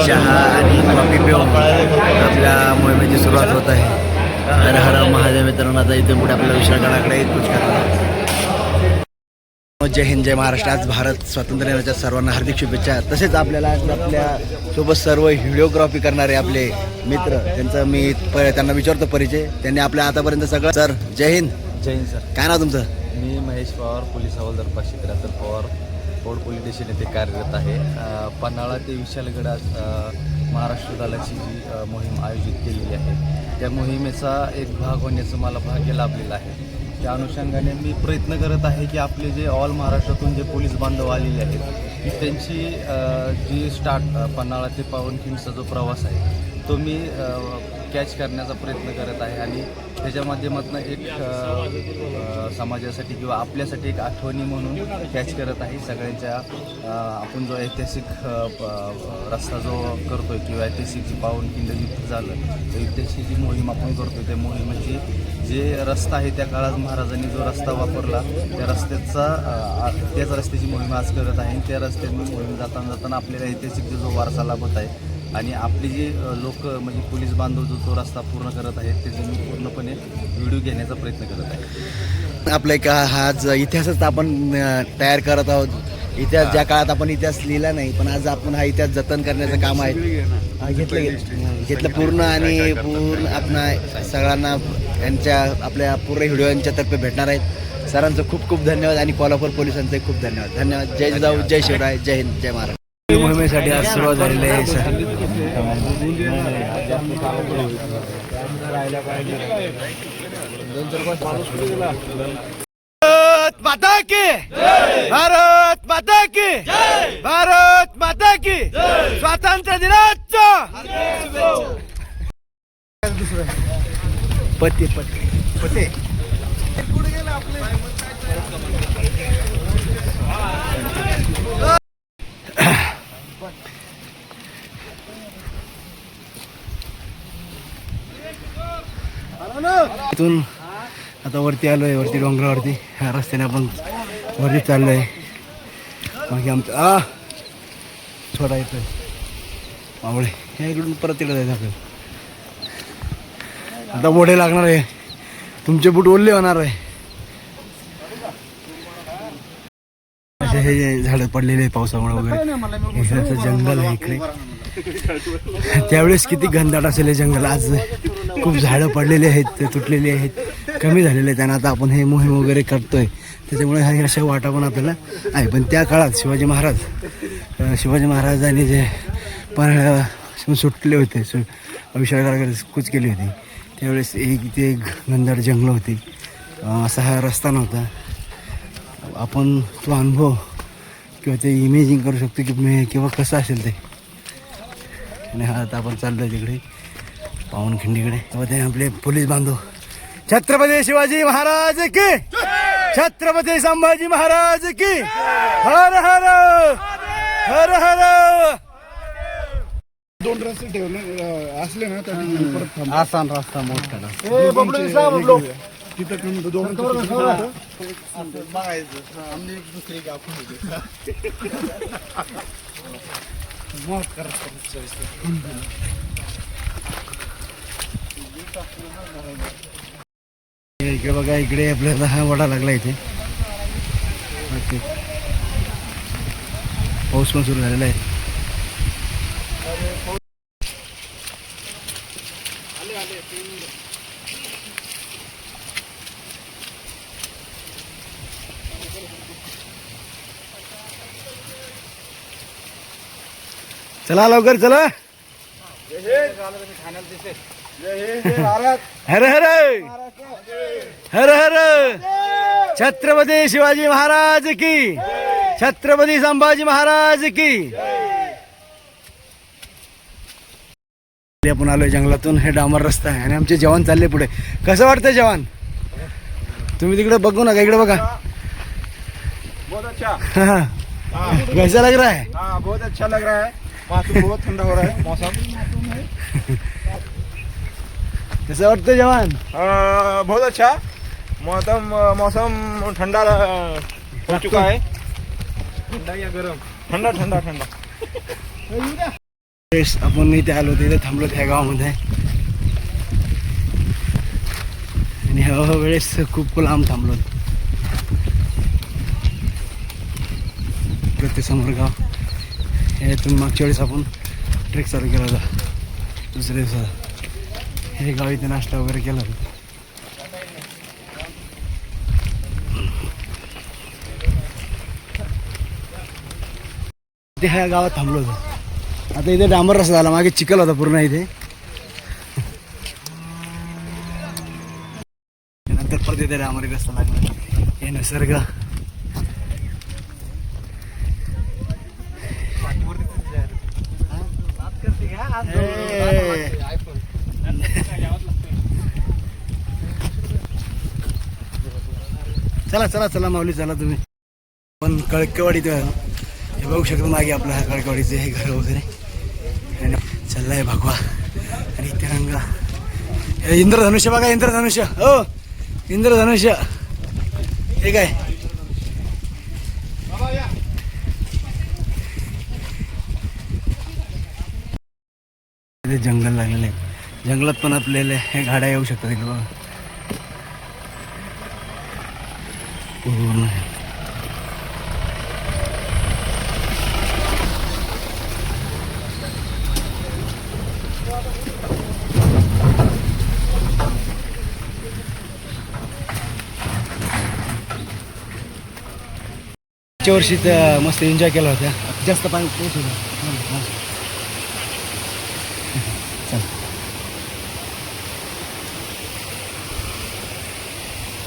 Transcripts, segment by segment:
चहा आणि कॉफी पिऊन आपल्या मोहिमेची सुरुवात होत आहे. हर हर महादेव मित्रांनो. आता इथून पुढे आपल्या विशाळगडाकडे कूच करणार. जय हिंद, जय महाराष्ट्र. आज भारत स्वातंत्र्य दिनाच्या सर्वांना हार्दिक शुभेच्छा. तसेच आपल्याला आज आपल्या सोबत सर्व व्हिडिओग्राफी करणारे आपले मित्र, त्यांचा मी त्यांना विचारतो परिचय. त्यांनी आपल्या आतापर्यंत सगळं. सर जय हिंद. जय हिंद सर. काय नाव तुमचं? मी महेश पवार, पोलीस हवालदार 573 पवार, फोर्ट पोलीस स्टेशन येथे कार्यरत आहे. पन्हाळा ते विशालगड आज महाराष्ट्र दलाची जी मोहीम आयोजित केलेली आहे, त्या मोहिमेचा एक भाग होण्याचं मला भाग्य लाभलेलं आहे. त्या अनुषंगाने मी प्रयत्न करत आहे की आपले जे ऑल महाराष्ट्रातून जे पोलीस बांधव आलेले आहेत की त्यांची जी पन्हाळा ते पावनखिंडचा जो प्रवास आहे तो मी कॅच करण्याचा प्रयत्न करत आहे आणि त्याच्या माध्यमातून एक समाजासाठी किंवा आपल्यासाठी एक आठवणी म्हणून कॅच करत आहे. सगळ्यांच्या आपण जो ऐतिहासिक रस्ता जो करतो आहे किंवा ऐतिहासिक जी पावनखिंड युद्ध झालं, तर युद्धाची जी मोहीम आपण करतो त्या मोहिमेची जे रस्ता आहे त्या काळात महाराजांनी जो रस्ता वापरला त्या त्याच रस्त्याची मोहीम आज करत आहे. त्या रस्त्याने मोहीम जाताना आपल्याला ऐतिहासिक जो वारसा लाभत आहे आणि आपली जी लोक म्हणजे पोलीस बांधव जो तो रस्ता पूर्ण करत आहेत त्याचे मी पूर्णपणे व्हिडिओ घेण्याचा प्रयत्न करत आहे. आपला एक हा इतिहासच आपण तयार करत आहोत. इतिहास ज्या काळात आपण इतिहास लिहिला नाही, पण आज आपण हा इतिहास जतन करण्याचं काम आहे घेतलं पूर्ण. आणि पूर्ण आपण सगळ्यांना यांच्या आपल्या पूर्ण व्हिडिओच्या तर्फे भेटणार आहेत. सरांचं खूप खूप धन्यवाद आणि कोल्हापूर पोलिसांचे खूप धन्यवाद. धन्यवाद. जय जिजाऊ, जय शिवराय, जय हिंद, जय महाराष्ट्र. मोहिमेसाठी आज सुरुवात झालेली आहे. सर भारत माता की, भारत माता की, भारत माता की. स्वातंत्र्य दिनाचा पते पते पते इथून आता वरती आलो आहे. वरती डोंगरावरती ह्या रस्त्याने आपण वरती चाललो आहे. मग आमचं थोडा येतोय मावळे ह्या इकडून परत तिकडे जायचं आपल्याला. आता मोठे लागणार आहे, तुमचे बूट ओले होणार आहे. असे हे झाडं पडलेले आहे पावसामुळे वगैरे. हे जंगल आहे इकडे. त्यावेळेस किती घनदाट असेल हे जंगल. आज खूप झाडं पडलेली आहेत, ते तुटलेली आहेत, कमी झालेले आहेत. आणि आता आपण हे मोहीम वगैरे करतोय त्याच्यामुळे ह्या अशा वाटा पण आपल्याला आहे. पण त्या काळात शिवाजी महाराजांनी जे पन्हाळ्याला सुटले होते, विशाळगडाकडे कूच केली होती, त्यावेळेस इथे घनदाट जंगल होती. असा हा रस्ता नव्हता. आपण तो अनुभव किंवा ते इमेजिंग करू शकतो की किंवा कसं असेल ते. आणि हा आता आपण चाललो आहे तिकडे पावनखिंडीकडे. तेव्हा ते आपले पोलीस बांधव. छत्रपती शिवाजी महाराज की, छत्रपती संभाजी महाराज की. हर हर हर हर. दोन रस्ते ठेवले असले ना तर आसान रस्ता मोठा तिथं कमी दोन इकडे बघा. इकडे आपल्याला हा वडा लागला इथे. पाऊस पण सुरू झालेला आहे. चला लवकर चला. हर हर हर हर. छत्रपती शिवाजी महाराज की, छत्रपती संभाजी महाराज की. आपण आलोय जंगलातून. हे डांबर रस्ता आहे आणि आमचे जवान चालले पुढे. कसं वाटतंय जवान? तुम्ही तिकडे बघू नका, इकडे बघा. कैसा लग रहा है? बहुत अच्छा लग रहा है. बहुत ठंडा हो रहा है मौसम. कसं वाटतं जवान? बहुत अच्छा मौसम ठंडा हो चुका है. ठंडा या गरम? ठंडा ठंडा ठंडा. तेच आपण इथे आलो होतो, इथे थांबलो त्या गावामध्ये. आणि ह्या वेळेस खूप लांब थांबलो. ते समोर गाव यातून मागच्या वेळेस आपण ट्रेक चालू केला होता दुसऱ्या दिवसाला. हे गाव इथे नाश्ता वगैरे केला होता. ते ह्या गावात थांबलो होतो. आता इथे डांबर रस्ता झाला, मागे चिखल होता पूर्ण इथे. नंतर परत इथे डांबरी रस्ता लागला. हे निसर्ग चला चला चला माऊली चला तुम्ही. पण कळकेवाडीत हे बघू शकतो मागे आपलं ह्या कळकेवाडीचे हे घर वगैरे. आणि चाललाय भगवा आणि तिरंगा. इंद्रधनुष्य बघा, इंद्रधनुष्य. हो इंद्रधनुष्य. हे काय जंगल लागलेलं आहे. जंगलात पण आपल्याला हे गाड्या येऊ शकतात इकडे बघा. पूर्ण मागच्या वर्षी तर मस्त एन्जॉय केला होता. जास्त पाणी पाऊस होता. चल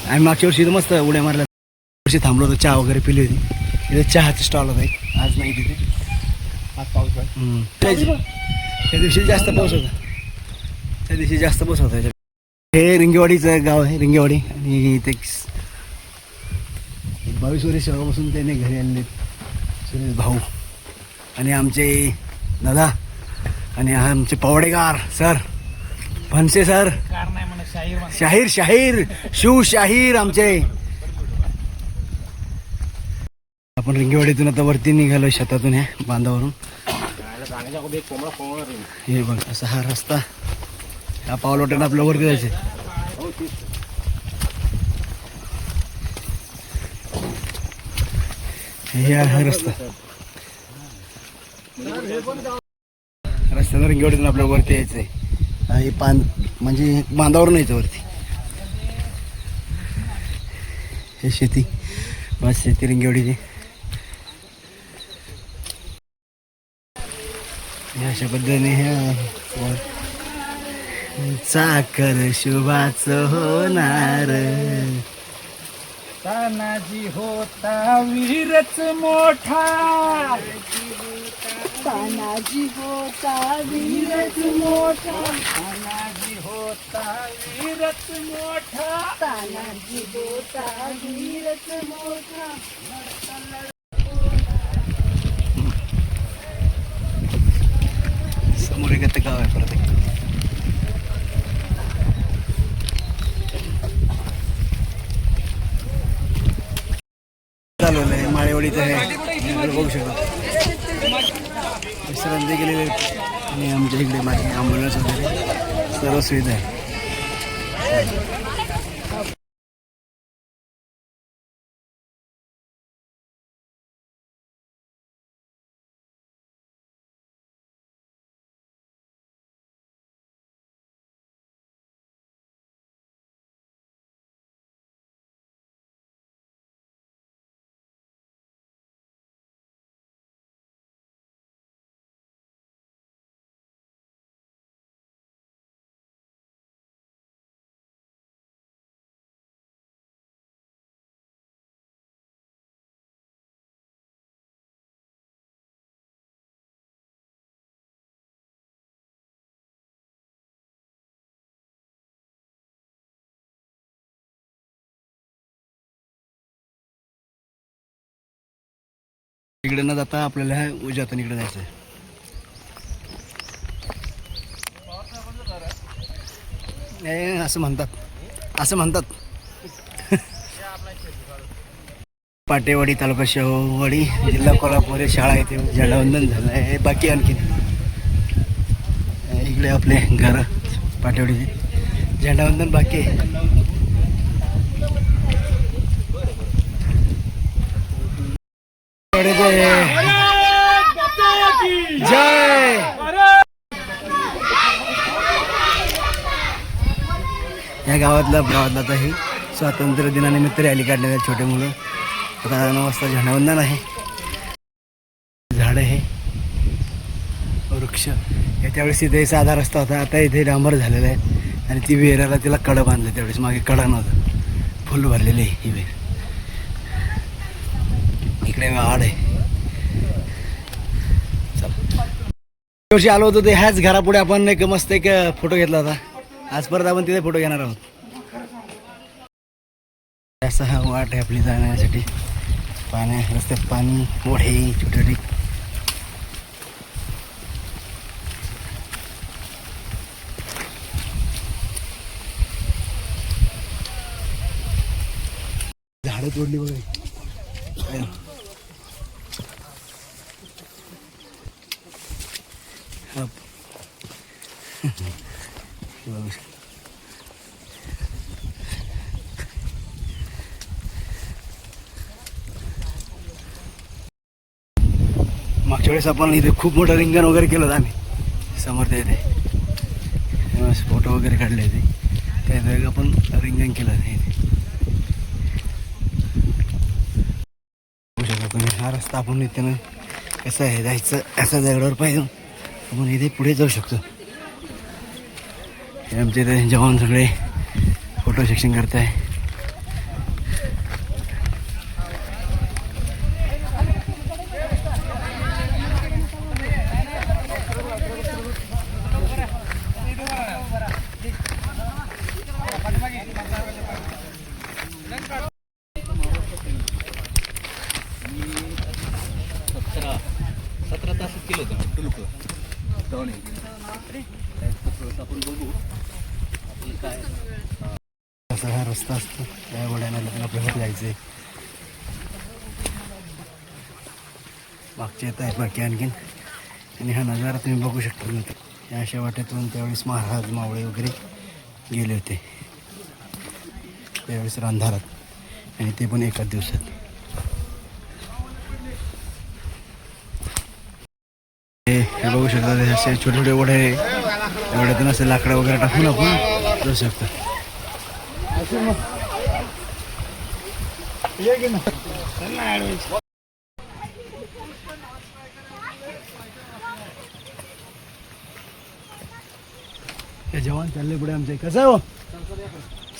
आम्ही मागच्या वर्षी तर मस्त उड्या मारल्या. वर्षी थांबलो होतो, चहा वगैरे पिली होती. तिथे चहाचा स्टॉल होता एक. आज नाही तिथे, आज पाऊस आहे. त्या दिवशी जास्त पाऊस होता. त्या दिवशी जास्त पाऊस होता. हे रिंगेवाडीचं गाव आहे, रिंगेवाडी. आणि ते 22 वर्षापासून त्याने घरी आणले सुरेश भाऊ आणि आमचे दादा आणि आमचे पवडेगार सर, फनसे सर, शाहीर शाहीर शिवशाहीर आमचे. आपण रिंगेवाडीतून आता वरती निघालो शेतातून, ह्या बांधावरून. हे बघ असा हा रस्ता. हा पावलोट्यानं आपल्या वरती जायचं. हे आहे रस्ता. रस्त्यावर रिंगेवाडीतून आपल्या वरती यायचं आहे. हे म्हणजे बांधावरून यायचं वरती. हे शेती, बस शेती रिंगेवाडीची. अशा पद्धतीने ह्या चाकर शुभाच होणार. तानाजी होता वीरच मोठा, तानाजी होता वीरच मोठा, तानाजी होता वीरच मोठा, तानाजी होता वीरच मोठा. समोर एक गाव आहे परत. चालवलं आहे माळेवाडीचं आहे, बघू शकतो. विश्रांती गेलेले आणि आमच्या इकडे माझी ॲम्ब्युलन्स वगैरे सर्व सुविधा आहे. इकडे न जाता आपल्याला उजव्या हाताने इकडे जायचं आहे. असं म्हणतात, असं म्हणतात. पाटेवाडी तालुका शेववाडी जिल्हा कोल्हापूर शाळा इथे झेंडावंदन झालं आहे. बाकी आणखी इकडे आपले घर पाठवडीचे झेंडावंदन बाकी आहे. जय या गावातला आता ही स्वातंत्र्य दिनानिमित्त रॅली काढलेल्या छोटे मुलं. आता 9 वाजता झेंडावंदन आहे. झाड आहे, वृक्ष. त्यावेळेस इथे साधा रस्ता होता, आता इथे डांबर झालेला आहे आणि ती विहिराला तिला कडं बांधलं. त्यावेळेस मागे कडा नव्हतं, फुल भरलेली आहे ही विहीर. इकडे आड आहे. वर्षी आलो होतो ते ह्याच घरापुढे आपण एक मस्त एक फोटो घेतला होता. आज परत आपण तिथे फोटो घेणार आहोत. असा हा वाट आहे आपली जाण्यासाठी. रस्त्यात पाणी, ओढे, छोटे झाडं तोडली बघा. मागच्या वेळेस आपण इथे खूप मोठं रिंगण वगैरे केलं होतं आम्ही समर्थ इथे. फोटो वगैरे काढले होते. त्या आपण रिंगण केलं होतं इथे. हा रस्ता आपण इथे कसं आहे जायचं, असा दगडावर पाहिजे आपण इथे पुढे जाऊ शकतो. हे आमचे इथे जवान सगळे फोटो सेक्शन करत आहे. असा हा रस्ता असतो. त्या वड्याला आपल्याला जायचं आहे. मागचे येत आहे बाकी आणखीन. आणि हा नजारा तुम्ही बघू शकता. या अशा वाटेतून त्यावेळेस महाराज मावळे वगैरे गेले होते, त्यावेळेस अंधारात, आणि ते पण एकाच दिवसात. हे बघू शकता असे छोटे छोटे ओढे. एवढ्यातून असे लाकडं वगैरे टाकून आपण जाऊ शकतो. जवान चालले पुढे आमचे. कसं हो,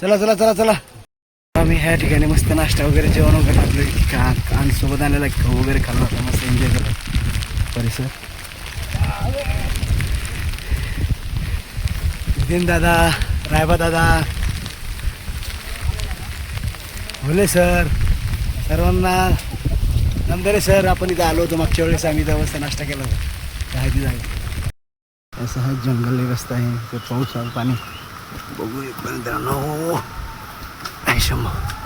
चला चला चला चला. आम्ही ह्या ठिकाणी मस्त नाश्ता वगैरे, जेवण वगैरे आपलं आणि सोबत आलेला खाऊ वगैरे खाल्ला होता. मस्त एन्जॉय केला परिसर. नितीन दादा, रायबा दादा, भोले सर, सर्वांना नमस्कार सर. आपण इथं आलो होतो मागच्या वेळेस. आम्ही इथं मस्त नाश्ता केला होता ह्याची जागा. असं हा जंगल रस्ता आहे. ते पाऊस आला, पाणी बघू मित्रांनो. शंभर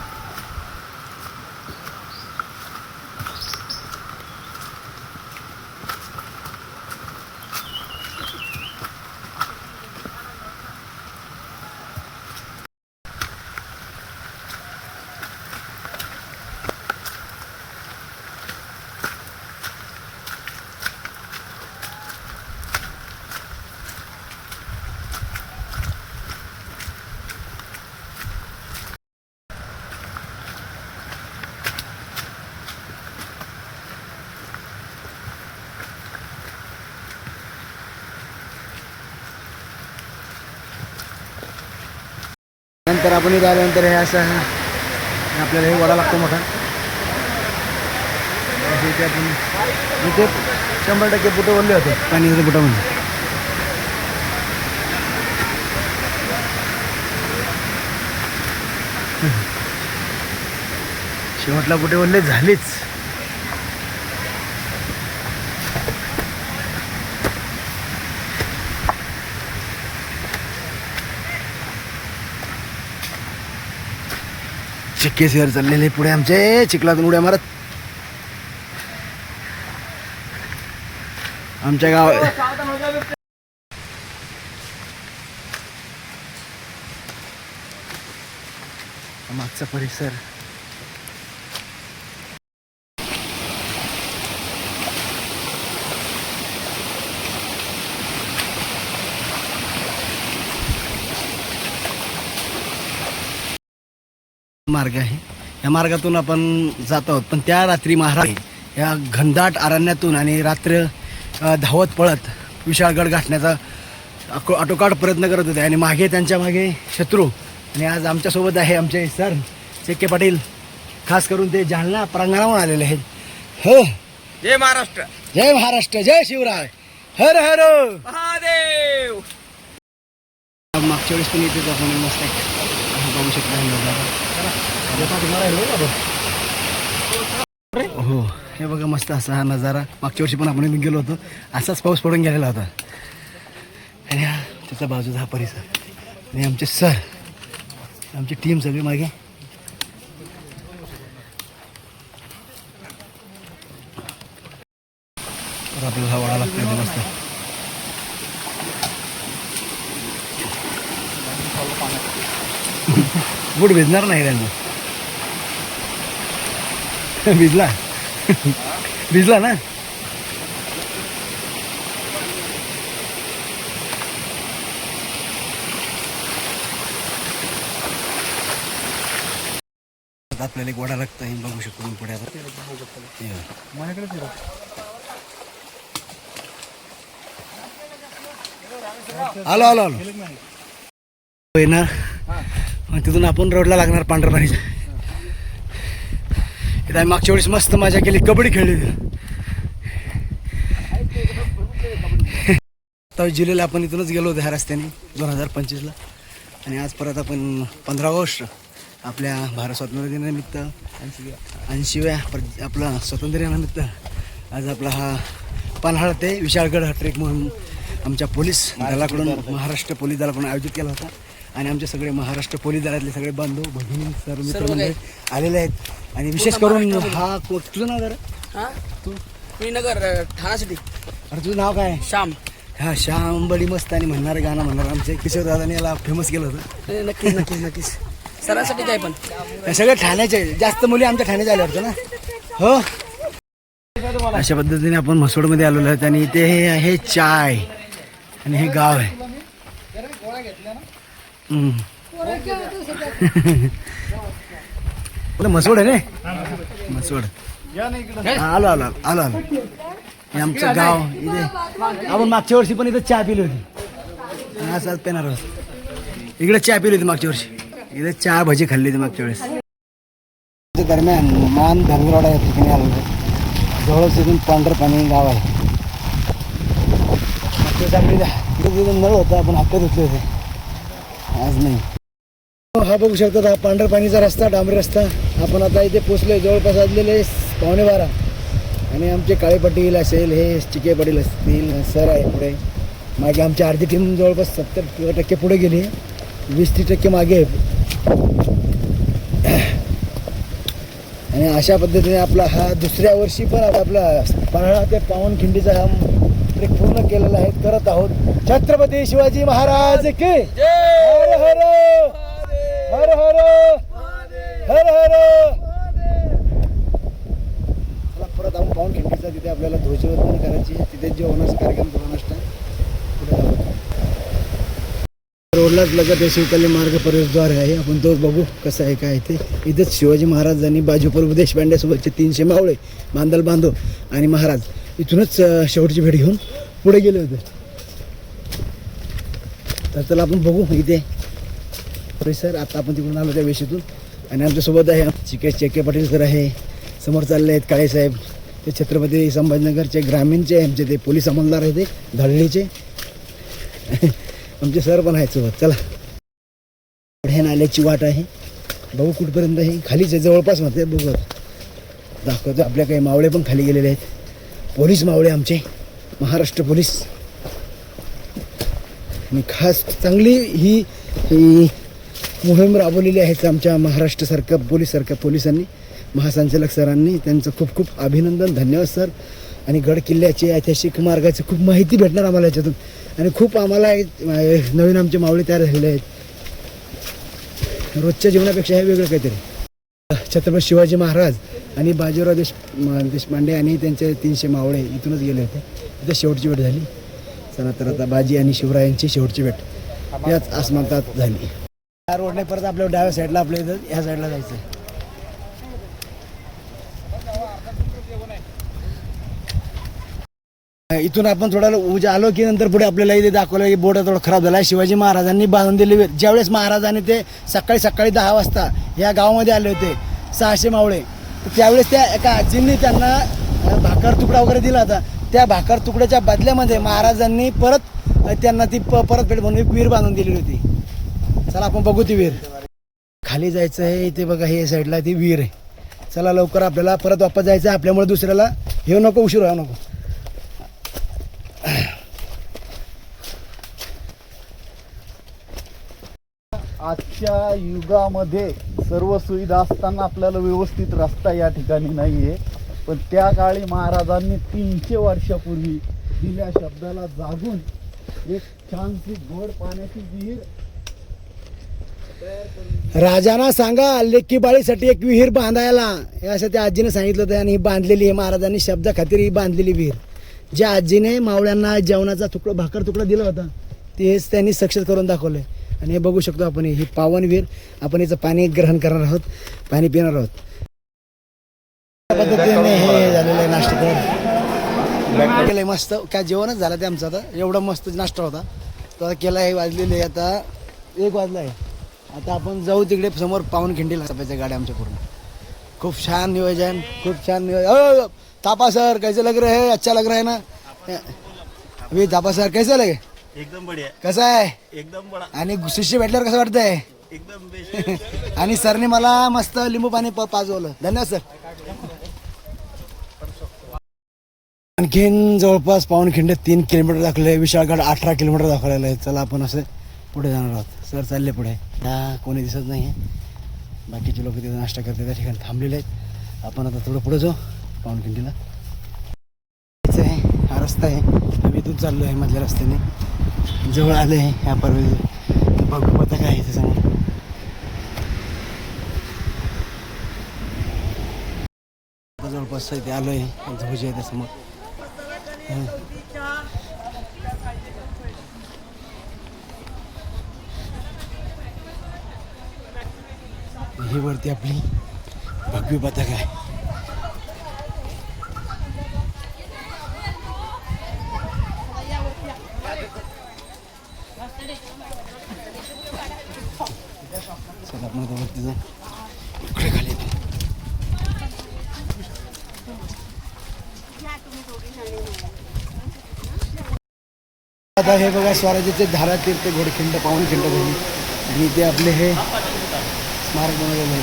नंतर आपण इथे आल्यानंतर हे असं आपल्याला हे वडा लागतो मोठा. इथे आपण इथे 100% बुटं बोलले होते पाणी बुटामध्ये. शेवटला बुटे बोलले झालीच. चिक्के शेअर चाललेले पुढे आमचे चिखलातून उड्या मारत. आमच्या गावात मागचा परिसर मार्ग आहे. या मार्गातून आपण जात आहोत, पण त्या रात्री महाराज या घनदाट अरण्यातून आणि रात्र धावत पळत विशाळगड गाठण्याचा आटोकाट प्रयत्न करत होते आणि मागे त्यांच्या मागे शत्रू. आणि आज आमच्यासोबत आहे आमचे सर चेके पाटील, खास करून ते जालना प्रांगणावर आलेले आहेत. हो, जय महाराष्ट्र, जय महाराष्ट्र, जय शिवराय, हर हर महादेव. मागच्या वेळेस पण इथेच आपण मस्त पाहू शकता. हो, हे बघा मस्त असा हा नजारा. मागच्या वर्षी पण आपण इथून गेलो होतो, असाच पाऊस पडून गेलेला होता. आणि हा त्याच्या बाजूचा हा परिसर आणि आमचे सर, आमची टीम सगळी मागे. तर आपल्याला हा वाडा लागतो मस्त. बूट भिजणार नाही त्यांना. भिजला भिजला ना. आपल्याला एक वडा लागतं, हे बघू शकतो पुढे. आलो आलो आलो येणार. तिथून आपण रोडला लागणार पांढरपाणीचं. इथं आम्ही मागच्या वेळेस मस्त मजा केली, कबड्डी खेळली. तर जिल्ह्याला आपण इथूनच गेलो होतो ह्या रस्त्याने 2025ला. आणि आज परत आपण 15 ऑगस्ट आपल्या भारत स्वातंत्र्य दिनानिमित्त 80व्या आपला स्वातंत्र्यानिमित्त आज आपला हा पन्हाळा ते विशाळगड हा ट्रेक म्हणून आमच्या पोलीस दलाकडून, महाराष्ट्र पोलीस दलाकडून आयोजित केला होता. आणि आमचे सगळे महाराष्ट्र पोलीस दलातले सगळे बांधव भगिनी सर्व मित्रमंडळी आलेले आहेत. आणि विशेष करून हा तुझं नाव जरा, तू मी नगर ठाणा सिटी. अरे तुझं नाव काय? श्याम. हा श्याम बडी मस्त आणि म्हणणारे गाणं म्हणणार आमचे किशोर दादाने याला फेमस केलं होतं. नक्कीच नक्कीच नक्कीच सरांसाठी काय पण हे सगळे ठाण्याचे, जास्त मुली आमच्या ठाण्याच्या आल्या होत्या ना. हो, अशा पद्धतीने आपण म्हसोडमध्ये आलेलो आहेत. आणि इथे हे आहे चाय आणि हे गाव आहे. म्हसोड आहे ना, म्हसोड. आलो आलो आलो आलो. हे आमचं गाव. इथे आपण मागच्या वर्षी पण इथं चहा पिली होती. आज आज पेणार आहोत. इकडे चहा पिली होती मागच्या वर्षी. इथे चहा भजी खाल्ली होती मागच्या वेळेस. दरम्यान मान धनगरवाडा या ठिकाणी आलेलो आहे. जवळच इथून पांढरपाणी गाव आहे. तिथं नळ होता, आपण हात धुतले होते, आज नाही. हा बघू शकता, हा पांढरपाणीचा रस्ता, डांबरी रस्ता. आपण आता इथे पोचलोय. जवळपास वाजलेले 11:15. आणि आमचे काळे पाटील असेल, हे चिके पाटील असतील, सर आहे पुढे. मागे आमची अर्धी टीम जवळपास 70% पुढे गेली, 20-30% मागे आहे. आणि अशा पद्धतीने आपला हा दुसऱ्या वर्षी पण आपला पन्हाळा ते पावनखिंडीचा हा ट्रेक पूर्ण केलेला आहे, करत आहोत. छत्रपती शिवाजी महाराज की हर हर हर हर हर हर. चला परत आपण पावनखिंडीचा तिथे आपल्याला ध्वजवंदन करायची, तिथे जेवणाचा कार्यक्रम नाश्ता पुढे जाऊ. रोडलाच लगत हे शिवकल्याण मार्ग प्रवेशद्वार आहे. आपण तो बघू कसं आहे काय ते. इथंच शिवाजी महाराजांनी बाजीप्रभू देशपांड्यासोबतचे 300 मावळे, बांधल बांधव आणि महाराज इथूनच शेवटची भेट घेऊन पुढे गेले होते. तर चला आपण बघू इथे परिसर. आता आपण तिकडून आलो त्या वेशीतून. आणि आमच्यासोबत आहे चेके पाटील सर आहे, समोर चालले आहेत काळेसाहेब, ते छत्रपती संभाजीनगरचे ग्रामीणचे आमचे ते पोलीस अंमलदार आहे, ते धळलीचे आमचे सर पण आहेत सोबत. चला पुढे नाल्याची वाट आहे, बघू कुठपर्यंत आहे. खालीच आहे जवळपास मध्ये, बघू दाखवतो. आपल्या काही मावळे पण खाली गेलेले आहेत, पोलीस मावळे आमचे, महाराष्ट्र पोलीस. आणि खास चांगली ही मोहीम राबवलेली आहे आमच्या महाराष्ट्र पोलिसांनी, महासंचालक सरांनी. त्यांचं खूप खूप अभिनंदन, धन्यवाद सर. आणि गड किल्ल्याचे ऐतिहासिक मार्गाची खूप माहिती भेटणार आम्हाला याच्यातून. आणि खूप आम्हाला नवीन आमचे मावळे तयार झालेले आहेत. रोजच्या जीवनापेक्षा हे वेगळं काहीतरी. छत्रपती शिवाजी महाराज आणि बाजीराव देशपांडे आणि त्यांचे 300 मावळे इथूनच गेले होते. इथं शेवटची भेट झाली. चला तर आता बाजी आणि शिवरायांची शेवटची भेट याच आसमंतात झाली. या रोडने परत आपल्या डाव्या साईडला आपल्या इथं ह्या साईडला जायचं. इथून आपण थोडा उजा आलो की नंतर पुढे आपल्याला इथे दाखवलं की बोर्ड थोडा खराब झाला. शिवाजी महाराजांनी बांधून दिले विहीर. ज्यावेळेस महाराजांनी ते सकाळी 10 वाजता या गावामध्ये आले होते 600 मावळे, तर त्यावेळेस त्या एका आजींनी त्यांना भाकर तुकडा वगैरे दिला होता. त्या भाकर तुकड्याच्या बदल्यामध्ये महाराजांनी परत त्यांना ती परतफेड म्हणून एक विहीर बांधून दिलेली होती. चला आपण बघू ती विहीर. खाली जायचं आहे. इथे बघा हे साईडला ती विहीर आहे. चला लवकर आपल्याला परत वापस जायचं आहे. आपल्यामुळे दुसऱ्याला हे नको, उशीर व्हावं नको. आजच्या युगामध्ये सर्व सुविधा असताना आपल्याला व्यवस्थित रस्ता या ठिकाणी नाही आहे. पण त्या काळी महाराजांनी 300 वर्षापूर्वी दिल्या शब्दाला जागून एक छानशी गोड पाण्याची विहीर राजांना सांगा लेकी बाळीसाठी एक विहीर बांधायला, हे असं त्या आजीने सांगितलं होतं. आणि ही बांधलेली आहे महाराजांनी शब्दा खातीर ही बांधलेली विहीर. ज्या आजीने मावळ्यांना जेवणाचा भाकर तुकडा दिला होता तेच त्यांनी सक्सेस करून दाखवलं. आणि हे बघू शकतो आपण, ही पावन विहीर. आपण याचं पाणी ग्रहण करणार आहोत, पाणी पिणार आहोत. त्या पद्धतीने हे झालेलं आहे. नाश्ता केलंय मस्त. काय जेवणच झालं ते आमचं. आता एवढा मस्त नाश्ता होता तो आता केला आहे. वाजलेले आता 1 वाजला आहे. आता आपण जाऊ तिकडे समोर पावनखिंडीला. सफाईच्या गाड्या आमच्या पूर्ण. खूप छान नियोजन, खूप छान नियोजन. थापा सर कैसे लग रहे हैं? अच्छा लग रहा है ना अभी? थापा सर कैसे लगे? एकदम बढिया, कसं आहे? एकदम बडा, आणि शिष्य भेटल्यावर कसं वाटतंय? एकदम आणि सरने मला मस्त लिंबू पाणी पाजवलं. धन्यवाद सर. आणखीन जवळपास पावनखिंड 3 किलोमीटर दाखवले. विशाळगड 18 किलोमीटर दाखवलेलं आहे. चला आपण असं पुढे जाणार आहोत. सर चालले पुढे. कोणी दिसत नाही आहे. बाकीचे लोक तिथे नाश्ता करते त्या ठिकाणी थांबलेले आहेत. आपण आता थोडं पुढे जाऊ पावनखिंडीला. हा रस्ता आहे. आम्ही इथून चाललो आहे मधल्या रस्त्याने. जवळ आले आहे ह्या पर्वत. बघू आता काय आहे त्याच्यासमोर. जवळपास इथे आलो आहे. ध्वज आहे त्यासमोर. ही वरती आपली भगवी पताका आहे. चला आपण आता वरती जाऊ. इकडे खाली येतो. आता हे बघा स्वराज्याचे धारा तीर्थ घोडखिंड पावनखिंड झाली. आणि ते आपले हे स्मारक बनवलेलं आहे.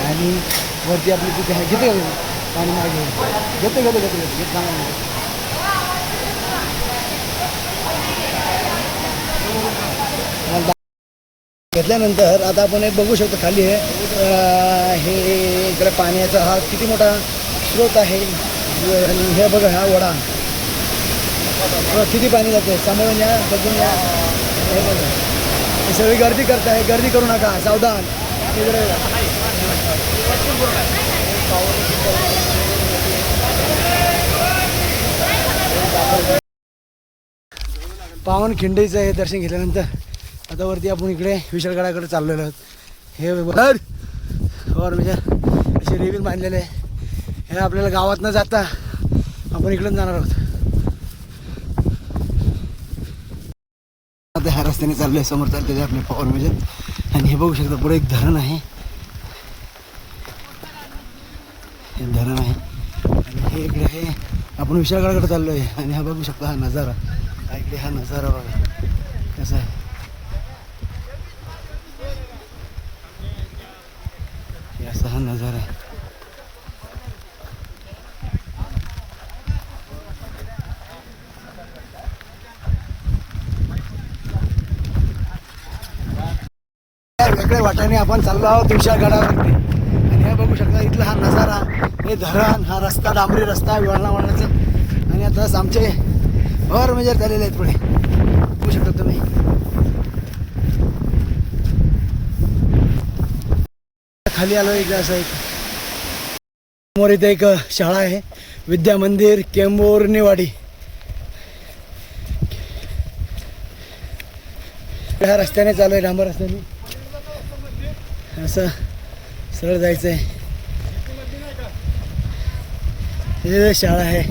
आणि वरती आपली तिथे आहे. घेते पाणी मागे घेते घेतल्यानंतर आता आपण एक बघू शकतो खाली आहे. हे इकडे पाण्याचा हा किती मोठा स्रोत आहे. आणि हे बघा हा वडा किती पाणी जाते. सांभाळून या, बघून या. हे बघा हे सगळी गर्दी करताय. गर्दी करू नका, सावधान. इकडे पावनखिंडीचं हे दर्शन घेतल्यानंतर आता वरती आपण इकडे विशाळगडाकडे चाललेलो आहोत. हे वर म्हणजे असे रेवील बांधलेले आहे. हे आपल्याला गावात न जाता आपण इकडून जाणार आहोत. आता ह्या रस्त्याने चाललोय. समोर चालते आपले पॉवर मेजर. आणि हे बघू शकता पुढे एक धरण आहे. हे धरण आहे. आणि हे इकडे आहे. आपण विशाळगडाकडे चाललो आहे. आणि हा बघू शकता हा नजारा. हा इकडे हा नजारा बघा कसा आहे. असा हा नजारा आहे. वेगळ्या वाटाने आपण चाललो आहोत विशाळगडावरती. आणि हे बघू शकता इथला हा नजारा, हे धरण, हा रस्ता, डांबरी रस्ता वळणावळणाचा. आणि आता आमचे भर मेजर झालेले आहेत पुढे बघू शकता तुम्ही. खाली आलो एक असं एक समोर इथे एक शाळा आहे, विद्या मंदिर केंबोर्णीवाडी. ह्या रस्त्याने चालू आहे, डांबर रस्त्याने असं सरळ जायचं आहे. हे शाळा आहे.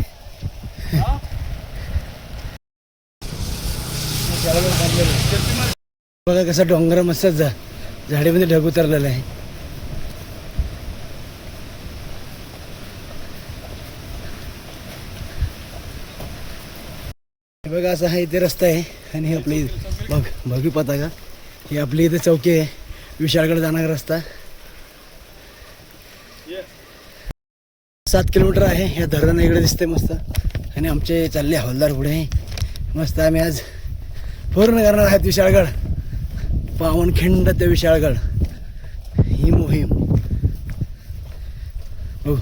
बघा कसं डोंगर मस्त झाडीमध्ये ढग उतरलेलं आहे. बघा असं आहे इथे रस्ता आहे आणि हे आपली बघू पता का, ही आपली इथे चौकी आहे, विशाळगड जाणारा रस्ता 7 किलोमीटर आहे. या धरण इकडे दिसते मस्त आणि आमचे चालले हवालदार पुढे मस्त. आम्ही आज पूर्ण करणार आहेत विशाळगड, पावनखिंड ते विशाळगड ही मोहीम. हो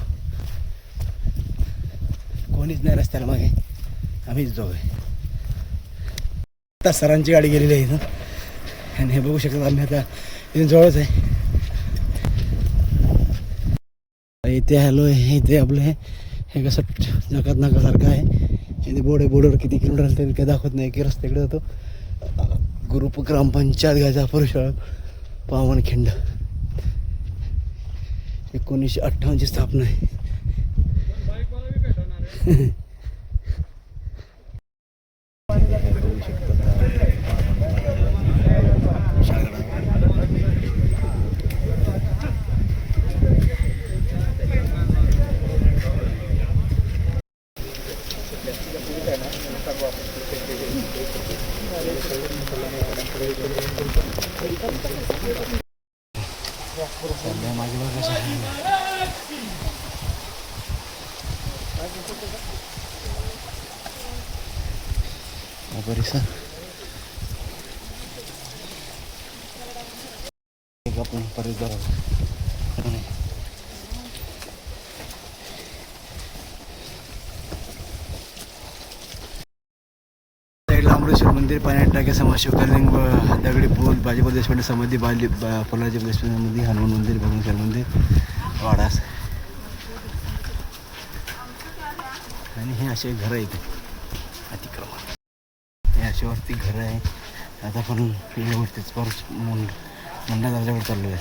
कोणीच नाही रस्त्याला मागे, आम्हीच दोघे. आता सरांची गाडी गेलेली आहे इथं आणि हे बघू शकता आम्ही आता इथून जवळच आहे. इथे हॅलो आहे, इथे आपलं हे कसं नकात नाकासारखं आहे. इथे बोर्ड आहे, बोर्डवर किती किलोमीटर असते काही दाखवत नाही की रस्त्याकडे जातो. ग्रुप ग्रामपंचायत गायजापूर शाळा पावनखिंड 1958 ची स्थापना आहे. परिसर एक आपण परिसर साईडला अमृतेश्वर मंदिर, पाण्यात टाके समाज, शिवकलिंग, दगडी पूल, बाजीप्रभू देशपांडे समाधी, फुलाजी देशपांडे समाधी, हनुमान मंदिर, भगवंत मंदिर, वाडास आणि हे असे घरं इथे अतिक्रमण. हे अशावरती घरं आहे. आता आपण व्यवस्थित परत मुंडा दर्जावर चाललो आहे.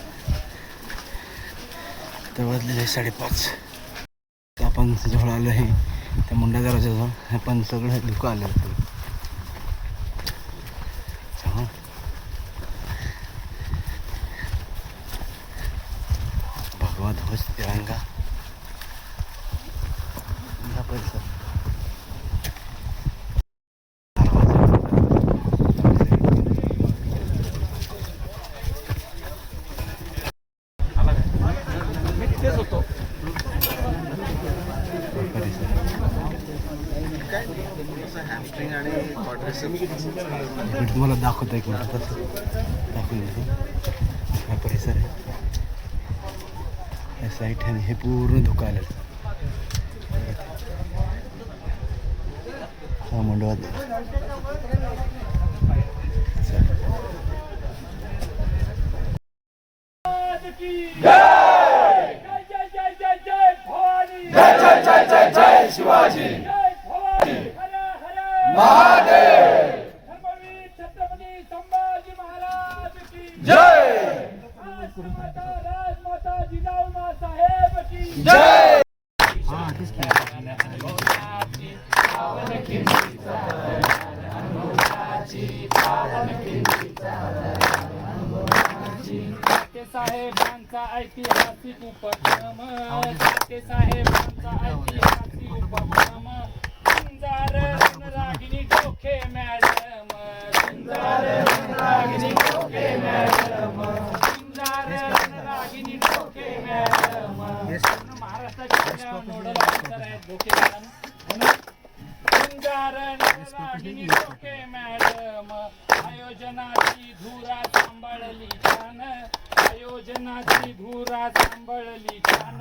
तर वाजलेले 5:30. आपण जवळ आलो आहे त्या मुंडा दरवाजाजवळ. आपण सगळं धुकं आलं होतं. भगवा ध्वज तिरंगा हा परिसर. तुम्हाला दाखवतो एक मिनिट दाखवून देतो. हा परिसर आहे, या साईट आहे, हे पूर्ण धुकं आलेलं. हा मंडवात जय शिवाजी महादेव, छत्रपती संभाजी महाराज की जय, राजमाता जिजाऊ साहेब की जय. साहेबांचा ऐतिहासिक उपक्रम, साहेबांचा ऐतिहासिक उपक्रम. रागिनी टोके मॅडम, रागिनी टोके मॅडम, रागिनी टोके मॅडम. महाराष्ट्राच्या नोडल ऑफिसर आहेत टोके मॅडम. रागिनी टोके मॅडम, आयोजनाची धुरा सांभाळली छान, आयोजनाची धुरा सांभाळली छान.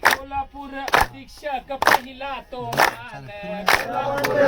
कोल्हापूर अधीक्षक पहिला तो मान, कोल्हापूर